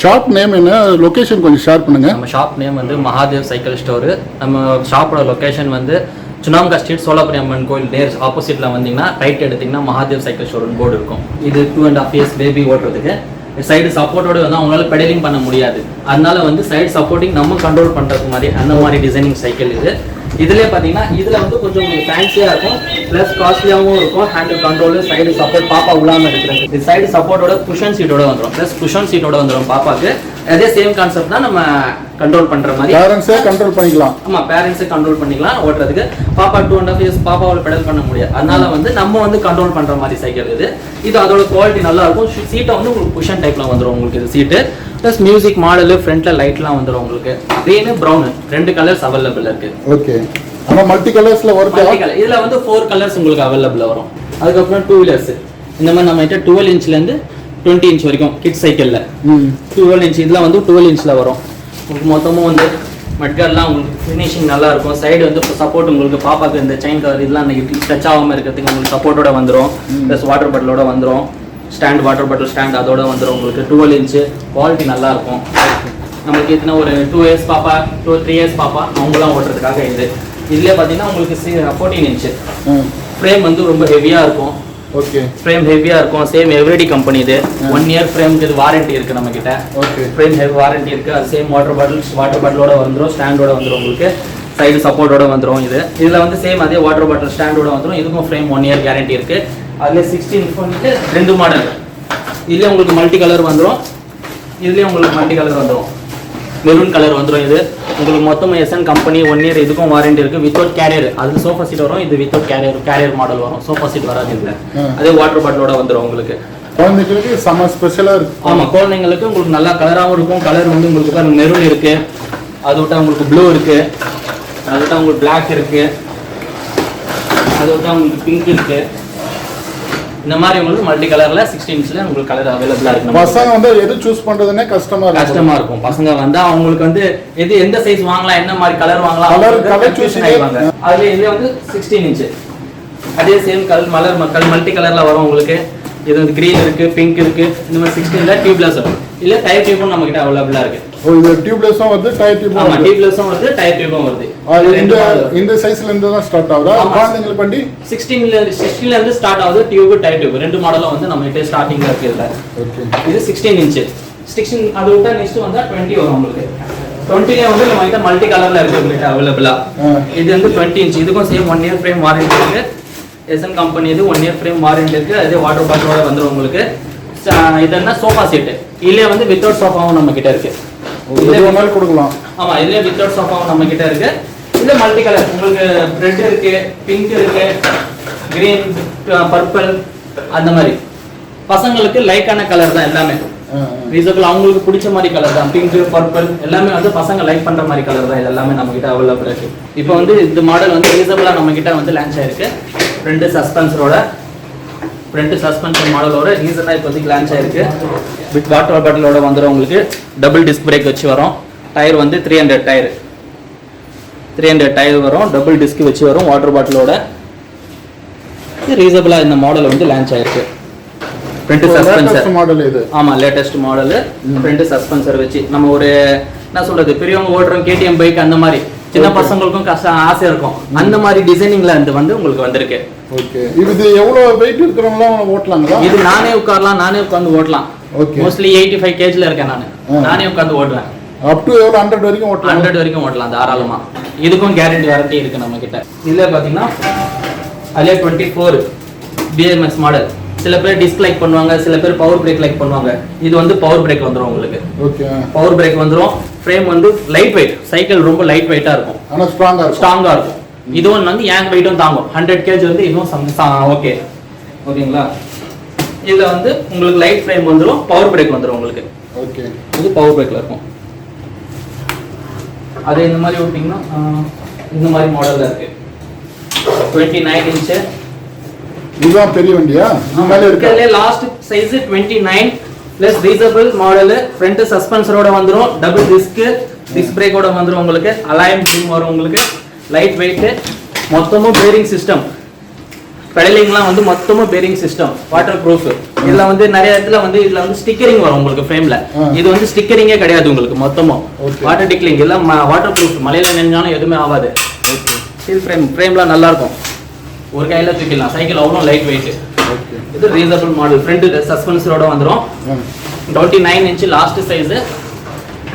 Shop name என்ன, location கொஞ்சம் share பண்ணுங்க. நம்ம ஷாப் நேம் வந்து மகாதேவ் சைக்கிள் ஸ்டோரு. நம்ம ஷாப்போட லொகேஷன் வந்து சுனாம்கா ஸ்ட்ரீட், சோலாபுரி அம்மன் கோயில் நேர் ஆப்போசிட்டில் வந்தீங்கன்னா ரைட் எடுத்திங்கன்னா மகாதேவ் சைக்கிள் ஸ்டோர்னு போர்டு இருக்கும். இது 2.5 years பேபி ஓட்டுறதுக்கு. சைடு சப்போர்ட்டோடு வந்து அவங்களால பெடலிங் பண்ண முடியாது, அதனால வந்து சைடு சப்போர்ட்டிங் நம்ம கண்ட்ரோல் பண்ணுறது மாதிரி அந்த மாதிரி டிசைனிங் சைக்கிள் இது. இதுலேயே பார்த்தீங்கன்னா இதில் வந்து கொஞ்சம் உங்களுக்கு ஃபேன்சியாக இருக்கும், ப்ளஸ் காஸ்ட்லியாகவும் இருக்கும். ஹேண்டில் கண்ட்ரோலு, சைடு சப்போர்ட் பாப்பா உள்ளாமல் இருக்கிறது. இது சைடு சப்போர்ட்டோட குஷன் சீட்டோட வந்துடும், ப்ளஸ் குஷன் சீட்டோட வந்துடும் பாப்பாக்கு. அதே சேம் கான்செப்ட் தான் நம்ம கண்ட்ரோல் பண்ணுற மாதிரி. பேரண்ட்ஸே கண்ட்ரோல் பண்ணிக்கலாம். ஆமாம், பேரண்ட்ஸே கண்ட்ரோல் பண்ணிக்கலாம் ஓட்டுறதுக்கு. பாப்பா 2.5 years பாப்பாவோட பெடல் பண்ண முடியாது, அதனால வந்து நம்ம வந்து கண்ட்ரோல் பண்ணுற மாதிரி சைக்கிள் இது. இது அதோட குவாலிட்டி நல்லா இருக்கும். சீட்டை வந்து உங்களுக்கு குஷன் டைப்பில் வந்துடும் உங்களுக்கு இது சீட்டு. ப்ளஸ் மியூசிக் மாடலு, ஃப்ரண்ட்டில் லைட்லாம் வந்துடும் உங்களுக்கு. க்ரீனு ப்ரௌனு 2 கலர்ஸ் அவைலபிள் இருக்குது. ஓகே, ஆனால் மல்டி கலர்ஸில் வரும். இதில் வந்து 4 கலர்ஸ் உங்களுக்கு அவைலபிளாக வரும். அதுக்கப்புறம் 2 வீலர்ஸ் இந்த மாதிரி நம்ம கிட்ட 12 inchலேருந்து 20 inch வரைக்கும் கிட் சைக்கிளில் 12 inch. இதில் வந்து 12 inchல வரும். உங்களுக்கு மொத்தமும் வந்து மட்கார்ட்லாம் உங்களுக்கு ஃபினிஷிங் நல்லா இருக்கும். சைடு வந்து சப்போர்ட் உங்களுக்கு பாப்பாக்கு இந்த செயின் கவர் இதெல்லாம் அன்றைக்கி டச் ஆகாமல் இருக்கிறதுக்கு உங்களுக்கு சப்போர்ட்டோட வந்துடும். ப்ளஸ் வாட்டர் பாட்டிலோட வந்துடும். ஸ்டாண்ட், வாட்டர் பாட்டில் ஸ்டாண்ட் அதோட வந்துடும் உங்களுக்கு. 12 inch குவாலிட்டி நல்லா இருக்கும். நம்மளுக்கு எத்தனை ஒரு 2 years பாப்பா, 3 years பாப்பா அவங்களாம் ஓட்டுறதுக்காக இது. இதுலேயே பார்த்தீங்கன்னா உங்களுக்கு 14 inch ஃப்ரேம் வந்து ரொம்ப ஹெவியாக இருக்கும். ஓகே, ஃப்ரேம் ஹெவியாக இருக்கும். சேம் எவ்ரிடி கம்பெனி இது. 1 year ஃப்ரேமுக்கு இது வாரண்டி இருக்குது நம்மக்கிட்ட. ஓகே, ஃப்ரேம் ஹெவி வாரண்டி இருக்குது. அது சேம் வாட்டர் பாட்டிலோட வந்துடும், ஸ்டாண்டோட வந்துடும் உங்களுக்கு. சைடு சப்போர்ட்டோட வந்துடும் இது. இதில் வந்து சேம் அதே வாட்டர் பாட்டில் ஸ்டாண்டோட வந்துடும். இதுக்கும் ஃப்ரேம் 1 year கேரண்டி இருக்குது. அதில் 16 பண்ணிட்டு 2 மாடல். இதுலேயே உங்களுக்கு மல்டி கலர் வந்துடும். இதுலேயே உங்களுக்கு மல்டி கலர் வந்துடும். மெரூன் கலர் வந்துடும். இது உங்களுக்கு மொத்தம் எஸ்என் கம்பெனி 1 year இதுக்கும் வாரண்டி இருக்குது. Without carrier. அது சோஃபா சீட் வரும். இது வித்தவுட் கேரியர் மாடல் வரும். சோஃபா சீட் வராது இதில். அதே வாட்டர் பாட்டிலோட வந்துடும் உங்களுக்கு. குழந்தைங்களுக்கு செம்ம ஸ்பெஷலாக இருக்கும். ஆமாம், குழந்தைங்களுக்கு உங்களுக்கு நல்லா கலராகவும் இருக்கும். கலர் வந்து உங்களுக்கு பாருங்க மெரூன் இருக்குது, அதை விட்டால் உங்களுக்கு ப்ளூ இருக்குது, அதை விட்டால் உங்களுக்கு பிளாக் இருக்குது, அதை விட்டால் உங்களுக்கு பிங்க் இருக்குது. இந்த மாதிரி உங்களுக்கு மல்டி கலர்ல 16 inchல உங்களுக்கு கலர் அவைலபிளா இருக்கு. பசங்க வந்து எது சூஸ் பண்றதுனே கஷ்டமா இருக்கும். பசங்க வந்தா அவங்களுக்கு வந்து எந்த சைஸ் வாங்கலாம், என்ன மாதிரி கலர் வாங்கலாம், கலர் சூஸ் பண்ணுவாங்க. அதுல இது வந்து 16 inch. அதே சேம் கலர் மல்டி கலர்ல வரும் உங்களுக்கு. இது வந்து கிரீன் இருக்கு, பிங்க் இருக்கு. இந்த மாதிரி 16ல டியூப்லெஸ் வரும். இல்ல டயர் டியூபும் நம்ம கிட்ட அவைலபிளா இருக்கு. ஓ, இது டியூப்லெஸ்ஸும் வருது, டயர் டியூபும் வருது. ஆமா, டியூப்லெஸ்ஸும் வருது, டயர் டியூபும் வருது. இந்த சைஸ்ல இருந்து தான் ஸ்டார்ட் ஆகுதா? குழந்தைங்களுக்கு பண்ணி 16ல இருந்து ஸ்டார்ட் ஆகுது. டியூப், டயர் டியூப் 2 மாடலும் வந்து நம்ம கிட்ட ஸ்டார்டிங்ல இருக்கு இதுல. ஓகே, இது 16 inch. 16 அது விட்டா நெக்ஸ்ட் வந்தா 20 வரும் உங்களுக்கு. 20ல வந்து நம்ம கிட்ட மல்டி கலர்ல இருக்கு உங்களுக்கு அவைலபிளா. இது வந்து 20 inch. இதுக்கும் சேம் 1 year ஃப்ரேம் வாரண்டி இருக்கு. எஸ்என் கம்பெனி இது 1 year ஃப்ரேம் வாரண்டி இருக்கு. அதே வாட்டர் பாட்டிலோட வந்துரும் உங்களுக்கு. இது என்ன சோஃபா செட். இதுல வந்து வித்தவுட் சோஃபாவும் நம்ம கிட்ட இருக்கு. இதுல ஒண்ணால கொடுக்கலாம். ஆமா, இதுல வித்தவுட் சோஃபாவும் நம்ம கிட்ட இருக்கு. இதுல மல்டி கலர் உங்களுக்கு ரெட் இருக்கு, பிங்க் இருக்கு, கிரீன், பர்பிள் அந்த மாதிரி. பசங்களுக்கு லைக்கான கலர் தான் எல்லாமே. ரீசனபிள் அவங்களுக்கு பிடிச்ச மாதிரி கலர் தான். பிங்க், பர்பிள் எல்லாமே வந்து பசங்க லைக் பண்ற மாதிரி கலர் தான். இது எல்லாமே நம்ம கிட்ட அவைலபிள் இருக்கு. இப்போ வந்து இந்த மாடல் வந்து ரீசனபிளா நம்ம கிட்ட வந்து லான்ச் ஆயிருக்கு. ஃப்ரண்ட் சஸ்பென்ஷன் மாடலோட ரீசனா இப்போதைக்கு லான்ச் ஆயிருக்கு. வித் வாட்டர் பாட்டிலோட வந்துடும் உங்களுக்கு. டபுள் டிஸ்க் பிரேக் வச்சு வரும். டயர் வந்து 300 டயர் வரும். டபுள் டிஸ்க் வச்சு வரும் வாட்டர் பாட்டிலோட. ரீசனபிளா இந்த மாடல் வந்து லான்ச் ஆயிருக்கு. ஃப்ரண்ட் சஸ்பென்சர் மாடல் இது. ஆமா, லேட்டஸ்ட் மாடல். ஃப்ரண்ட் சஸ்பென்சர் வச்சு நம்ம ஒரு என்ன சொல்றது, பெரியவங்க ஓடுறோம் KTM பைக் அந்த மாதிரி, சின்ன பசங்களுக்கும் ஆசை இருக்கும். அந்த மாதிரி டிசைனிங்ல இருந்து வந்து உங்களுக்கு வந்திருக்கு. ஓகே, இது எவ்வளவு வெயிட் இருக்கறவங்கலாம் ஓட்டலாங்களா? இது நானே உட்காரலாம், நானே உட்கார்ந்து ஓட்டலாம். ஓகே, மோஸ்ட்லி 85 kgல இருக்கேன் நானே உட்கார்ந்து ஓடுவேன். அப் டு எவ்வளவு 100 வரைக்கும் ஓட்டலாம். 100 வரைக்கும் ஓட்டலாம் தாராளமா. இதுக்கும் கேரண்டி வாரண்டி இருக்கு நம்ம கிட்ட. இதுல பாத்தீங்கன்னா அதுல 24 BMX மாடல். சில பேர் டிஸ்க் லைக் பண்ணுவாங்க, சில பேர் பவர் பிரேக் லைக் பண்ணுவாங்க. இது வந்து பவர் பிரேக் வந்துரும் உங்களுக்கு. ஓகே, பவர் பிரேக் வந்துரும். ஃப்ரேம் வந்து லைட் வெயிட். சைக்கிள் ரொம்ப லைட் வெயிட்டா இருக்கும், ஆனா ஸ்ட்ராங்கா இருக்கும். இதுவும் வந்து ஏங் வெயிட்டும் தாங்கும். 100 kg வந்து இதுவும் ஓகே. ஓகேங்களா? இதுல வந்து உங்களுக்கு லைட் ஃப்ரேம் வந்துரும், பவர் பிரேக் வந்துரும் உங்களுக்கு. ஓகே, இது பவர் பிரேக்ல இருக்கும். அதே இந்த மாதிரி ஓட்டிங்கன்னா இந்த மாதிரி மாடல்ல இருக்கு. 29 inch. இதுதான் பெரிய வண்டியா? மேல இருக்கு. Last size 29 plus reasonable model. Front சஸ்பென்சரோட வந்துரும். டபுள் டிஸ்க் பிரேக்கோட வந்துரும் உங்களுக்கு. அலைன் பீம் வரும் உங்களுக்கு. Light weight. மொத்தமும் பேரிங் சிஸ்டம் பெடலிங்லாம் வந்து மொத்தமா பேரிங் சிஸ்டம் வாட்டர் ப்ரூஃப். இதுல வந்து நிறைய இடத்துல வந்து இதுல வந்து ஸ்டிக்கரிங் வரும் உங்களுக்கு ஃப்ரேம்ல. இது வந்து ஸ்டிக்கரிங்கே கிடையாது உங்களுக்கு, மொத்தமா வாட்டர் டிக்லிங் எல்லாம் வாட்டர் ப்ரூஃப். மலையில நினைஞ்சாலும் எதுவுமே ஆகாது. ஸ்டீல் ஃப்ரேம்லாம் நல்லா இருக்கும், ஒரு கையில தூக்கிடலாம். சைக்கிள் அவ்வளோ லைட் வெயிட். இது ரீசனபிள் மாடல். ஃப்ரண்ட் சஸ்பென்சரோட வந்துடும். 29 இன்ச் லாஸ்ட் சைஸ்.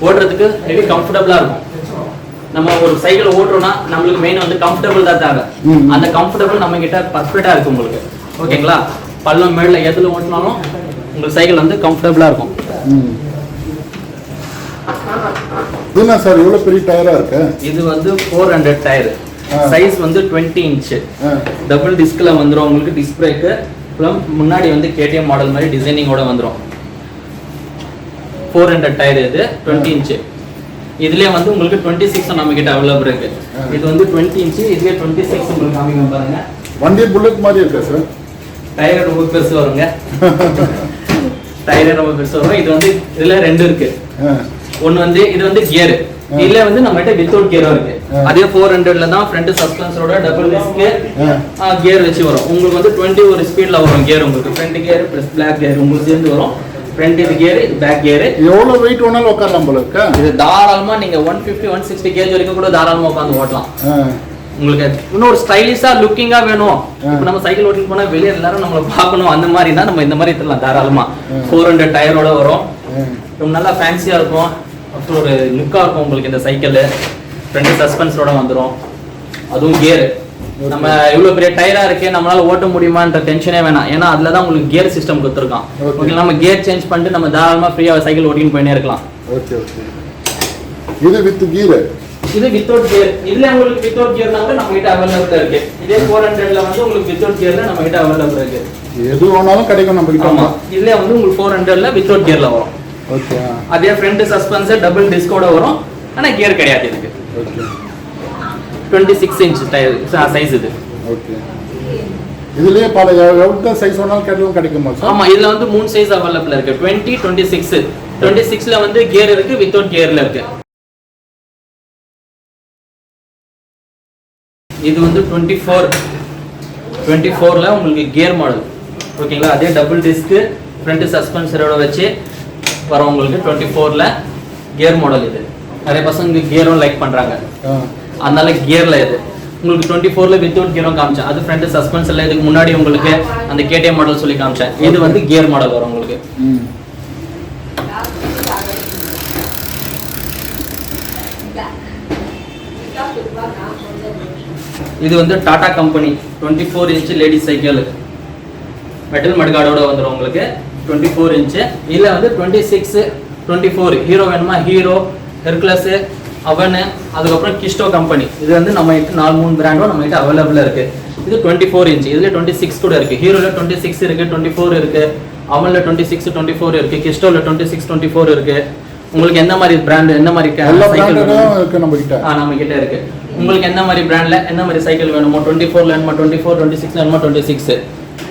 ஓடுறதுக்கு ஹெவி கம்ஃபர்டபுளா இருக்கும். நம்ம ஒரு சைக்கிள் ஓட்டுறோம்னா நம்மளுக்கு மெயின் வந்து கம்ஃபர்டபுள் தான் தேவை. அந்த கம்ஃபர்டபுள் நம்ம கிட்ட பர்ஃபெக்டா இருக்கு உங்களுக்கு. ஓகேங்களா? பள்ளம் மேல எதுல ஓட்டினாலும் உங்களுக்கு சைக்கிள் வந்து கம்ஃபர்டபுளா இருக்கும். என்ன சார் இவ்வளவு பெரிய டயரா இருக்கு? இது வந்து 400 டயர். சைஸ் வந்து 20 இன்ச். டபுள் டிஸ்க்ல வந்துரும் உங்களுக்கு. டிஸ்க் பிரேக் முன்னாடி வந்து KTM மாடல் மாதிரி டிசைனிங்கோட வந்துரும். 400 டயர். இது 20 இன்ச். இதுலயே வந்து உங்களுக்கு 26 நம்ம கிட்ட அவைலபிள் இருக்கு. இது வந்து 20 இன்ச். இதுலயே 26 உங்களுக்கு காமிங்க பாருங்க. வண்டி புல்லட் மாதிரி இருக்கு சார். டயர் ரொம்ப பெருசு வருங்க. டயர் ரொம்ப பெருசு வரும். இது வந்து இதுல ரெண்டு இருக்கு. ஒன்னு வந்து இது வந்து கியர். இதுல வந்து நம்ம கிட்ட வித்தவுட் கியரும் இருக்கு. அதே 400ல தான் ஃப்ரண்ட் சஸ்பென்சரோட டபுள் டிஸ்க் கியர் வச்சு வரும். உங்களுக்கு வந்து 21 ஸ்பீட்ல வரும் கியர். உங்களுக்கு front gear plus black gear உங்களுக்கு சேர்ந்து வரும். ஃப்ரண்ட் இது கியர், இது பேக் கியர். எவ்வளவு வெயிட் வேணாலும் உட்காரலாம் போல இருக்கு. இது தாராளமா நீங்க 150 160 கேஜ் வரைக்கும் கூட தாராளமா உட்கார்ந்து ஓட்டலாம். உங்களுக்கு இன்னொரு ஸ்டைலிஷா லுக்கிங்கா வேணும். இப்போ நம்ம சைக்கிள் ஓட்டிட்டு போனா வெளியே எல்லாரும் நம்மள பார்க்கணும், அந்த மாதிரி தான் நம்ம இந்த மாதிரி தரலாம் தாராளமா. 400 டயரோட வரும். ரொம்ப நல்லா ஃபேன்சியா இருக்கும். அப்புறம் ஒரு லுக்கா இருக்கும் உங்களுக்கு இந்த சைக்கிள். ஃப்ரண்ட் சஸ்பென்ஸரோட வந்துரும். அதுவும் கியர். நம்ம இவ்வளவு பெரிய டயரா இருக்கு, நம்மளால ஓட்ட முடியுமான்ற டென்ஷனே வேணாம். ஏன்னா அதுல தான் உங்களுக்கு கியர் சிஸ்டம் கொடுத்துருக்கான். ஓகே, நம்ம கியர் சேஞ்ச் பண்ணிட்டு நம்ம தாராளமா ஃப்ரீயா சைக்கிள் ஓட்டிட்டு போயினே இருக்கலாம். Okay okay. இது வித் கியர். இது வித்தவுட் கியர். இதுல உங்களுக்கு வித்தவுட் கியர்னால நம்ம கிட்ட அவைலபிள் இருக்கு. இதே 400ல வந்து உங்களுக்கு வித்தவுட் கியர்ல நம்ம கிட்ட அவைலபிள் இருக்கு. எது வேணாலும் கிடைக்கும் நம்ம கிட்ட. ஆமா, இதுல வந்து உங்களுக்கு 400ல வித்தவுட் கியர்ல வரும். ஓகே. அதே ஃப்ரண்ட் சஸ்பென்சர் டபுள் டிஸ்கோட வரும். ஆனா கியர் கிடையாது இதுக்கு. ஓகே. 26 இன்ச் டயர் சைஸ் இது. ஓகே. இதுலயே பல எவ்வளவு சைஸ் வேணாலும் கிடைக்குமா சார்? ஆமா, இதுல வந்து 3 சைஸ் அவைலபிள் இருக்கு. 20, 26. 26ல வந்து கியர் இருக்கு, வித்தவுட் கியர்ல இருக்கு. இது வந்து 24ல உங்களுக்கு கியர் மாடல். ஓகேங்களா? அதே டபுள் டிஸ்க் ஃப்ரண்ட் சஸ்பென்சரோட வச்சு வரும் உங்களுக்கு 24ல கியர் மாடல். இது நிறைய பசங்க கியரும் லைக் பண்றாங்க, அதனால கியர்ல இது உங்களுக்கு 24ல வித்தவுட் கியரும் காமிச்சேன். அது ஃப்ரண்ட் சஸ்பென்சர்ல. இதுக்கு முன்னாடி உங்களுக்கு அந்த KTM மாடல் சொல்லி காமிச்சேன். இது வந்து கியர் மாடல் வரும் உங்களுக்கு. இது வந்து Tata company 24 inch ladies cycle. Metal மட்கார்டோட வந்துடும் உங்களுக்கு. 24 இன்ச். இதுல வந்து 26, 24 ஹீரோ வேணுமா ஹீரோ, ஹெர்குலஸ், அவன், அதுக்கப்புறம் கிஸ்டோ கம்பெனி. இது வந்து நம்ம கிட்ட 4-3 பிராண்டும் நம்ம கிட்ட அவைலபிளா இருக்கு. இது 24 இன்ச். இதுல 26 கூட இருக்கு. ஹீரோல 26 இருக்கு, 24 இருக்கு, அவன்ல 26, 24 இருக்கு, கிஸ்டோல 26, 24 இருக்கு. உங்களுக்கு எந்த மாதிரி பிராண்ட், என்ன மாதிரி சைக்கிள் இருக்கு நம்ம கிட்ட? நம்ம கிட்ட இருக்கு. உங்களுக்கு என்ன மாதிரி பிராண்ட்ல என்ன மாதிரி சைக்கிள் வேணுமோ, 24ல வேணுமா 24, 26ல வேணுமா 26,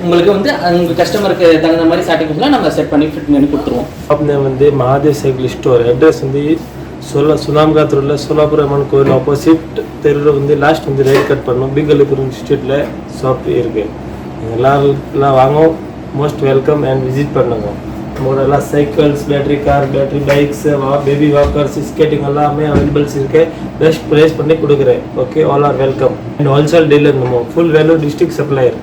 உங்களுக்கு வந்து உங்க கஸ்டமருக்கு தகுந்த மாதிரி சாட்டிஸ்ஃபேக்ஷன் நம்ம செட் பண்ணி ஃபிட் பண்ணி கொடுத்துருவோம். आपने வந்து மகாதேவ் சைக்கிள் ஸ்டோர் அட்ரஸ் வந்து சுனாம்காத் ரோட்ல சோலாபுரம் அம்மன் கோயில் ஆப்போசிட் தெருவில் வந்து லாஸ்ட் வந்து ரைட் கட் பண்ணோம். பிகலிபுரம் ஸ்ட்ரீட்ல ஷாப் இருக்கு. எல்லாரும் வாங்க, மோஸ்ட் வெல்கம் அண்ட் விசிட் பண்ணுங்க. மோடெல்லாம் cycles, battery car, battery bikes, baby walkers, skating எல்லாமே அவைலபிள்ஸ் இருக்கு. பெஸ்ட் ப்ரைஸ் பண்ணி கொடுக்குறேன். Okay, all are welcome. And wholesale dealer நம்ம ஃபுல் வேல்யூ டிஸ்ட்ரிக்ட் சப்ளையர்.